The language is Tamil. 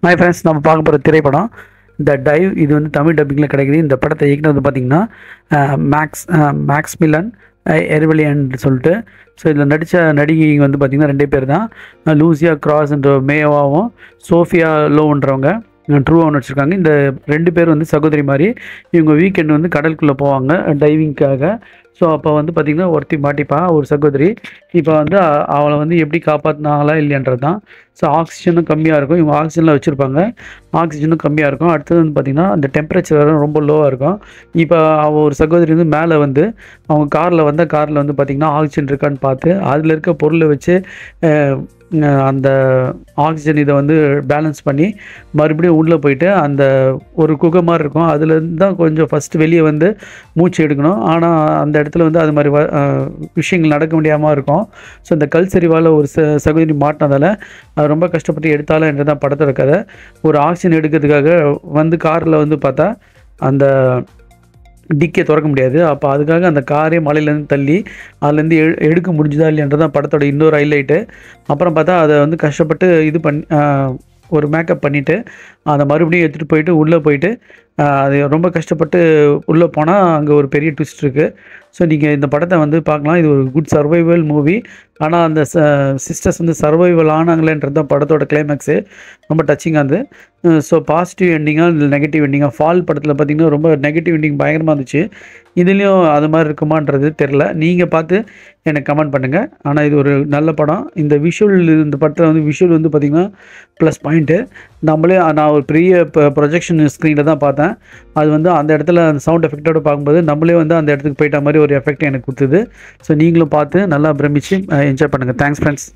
ஹாய் ஃப்ரெண்ட்ஸ், நம்ம பார்க்க போகிற திரைப்படம் த டைவ். இது வந்து தமிழ் டப்பிங்கில் கிடைக்குது. இந்த படத்தை இயக்குனது பார்த்திங்கன்னா மேக்ஸ் மில்லன் எர்வலியன் சொல்லிட்டு. ஸோ இதில் நடித்த நடிகைங்க வந்து பார்த்திங்கன்னா 2 பேர் தான். லூசியா கிராஸ்ன்ற மேவாவும் சோஃபியா லோன்றவங்க ட்ரூவாக நடிச்சிருக்காங்க. இந்த 2 பேர் வந்து சகோதரி மாதிரி. இவங்க வீக்கெண்ட் வந்து கடலுக்குள்ளே போவாங்க டைவிங்க்காக. ஸோ அப்போ வந்து பார்த்திங்கன்னா ஒருத்தி மாட்டிப்பா, ஒரு சகோதரி. இப்போ வந்து அவளை வந்து எப்படி காப்பாற்றினாங்களா இல்லைன்றது தான். ஸோ ஆக்சிஜனும் கம்மியாக இருக்கும், இவங்க ஆக்சிஜனில் வச்சுருப்பாங்க, ஆக்சிஜனும் கம்மியாக இருக்கும். அடுத்தது வந்து பார்த்திங்கன்னா அந்த டெம்பரேச்சர் ரொம்ப லோவாக இருக்கும். இப்போ அவள் ஒரு சகோதரி வந்து மேலே வந்து அவங்க காரில் வந்து பார்த்திங்கன்னா ஆக்சிஜன் இருக்கான்னு பார்த்து அதில் இருக்க பொருளை வச்சு அந்த ஆக்சிஜன் இதை வந்து பேலன்ஸ் பண்ணி மறுபடியும் உள்ளே போயிட்டு அந்த ஒரு குகை மாதிரி இருக்கும், அதுலேருந்து தான் கொஞ்சம் ஃபஸ்ட்டு வெளியே வந்து மூச்சு எடுக்கணும். ஆனால் அந்த இடத்துல வந்து அது மாதிரி விஷயங்கள் நடக்க முடியாமல் இருக்கும். ஸோ இந்த கல் சரிவால் ஒரு சகோதரி மாட்டினதால் அது ரொம்ப கஷ்டப்பட்டு எடுத்தாலும் என்று தான் படத்தோட கதை. ஒரு ஆக்சிஜன் எடுக்கிறதுக்காக வந்து காரில் வந்து பார்த்தா அந்த டிக்கே திறக்க முடியாது. அப்போ அதுக்காக அந்த காரே மலையிலேருந்து தள்ளி அதுலேருந்து எடுக்க முடிஞ்சுதா இல்லைன்றதான் படத்தோட இன்னொரு ஹைலைட்டு. அப்புறம் பார்த்தா அதை வந்து கஷ்டப்பட்டு இது ஒரு மேக்கப் பண்ணிவிட்டு அதை மறுபடியும் எடுத்துகிட்டு போயிட்டு உள்ளே போயிட்டு அது ரொம்ப கஷ்டப்பட்டு உள்ளே போனால் அங்கே ஒரு பெரிய ட்விஸ்ட் இருக்குது. ஸோ நீங்கள் இந்த படத்தை வந்து பார்க்கலாம். இது ஒரு குட் சர்வைவல் மூவி. ஆனால் அந்த சிஸ்டர்ஸ் வந்து சர்வைவல் ஆனாங்களேன்றது தான் படத்தோட கிளைமேக்ஸு. ரொம்ப டச்சிங்காக இருந்தது. ஸோ பாசிட்டிவ் எண்டிங்காக இல்லை நெகட்டிவ் எண்டிங்காக. ஃபால் படத்தில் பார்த்திங்கன்னா ரொம்ப நெகட்டிவ் எண்டிங் பயங்கரமாக இருந்துச்சு. இதுலேயும் அது மாதிரி இருக்குமான்றது தெரில. நீங்கள் பார்த்து எனக்கு கமெண்ட் பண்ணுங்கள். ஆனால் இது ஒரு நல்ல படம். இந்த படத்தில் வந்து விஷுவல் வந்து பார்த்திங்கன்னா ப்ளஸ் பாயிண்ட்டு. நான் ஒரு பெரிய ப்ரொஜெக்ஷன் ஸ்க்ரீனில் தான் பார்த்தேன். அது வந்து அந்த இடத்துல அந்த சவுண்ட் எஃபெக்டோடு பார்க்கும்போது நம்மளே வந்து அந்த இடத்துக்கு போயிட்ட மாதிரி ஒரு எஃபெக்ட் எனக்கு கொடுத்தது. ஸோ நீங்களும் பார்த்து நல்லா பிரமிச்சு என்ஜாய் பண்ணுங்கள். Thanks friends.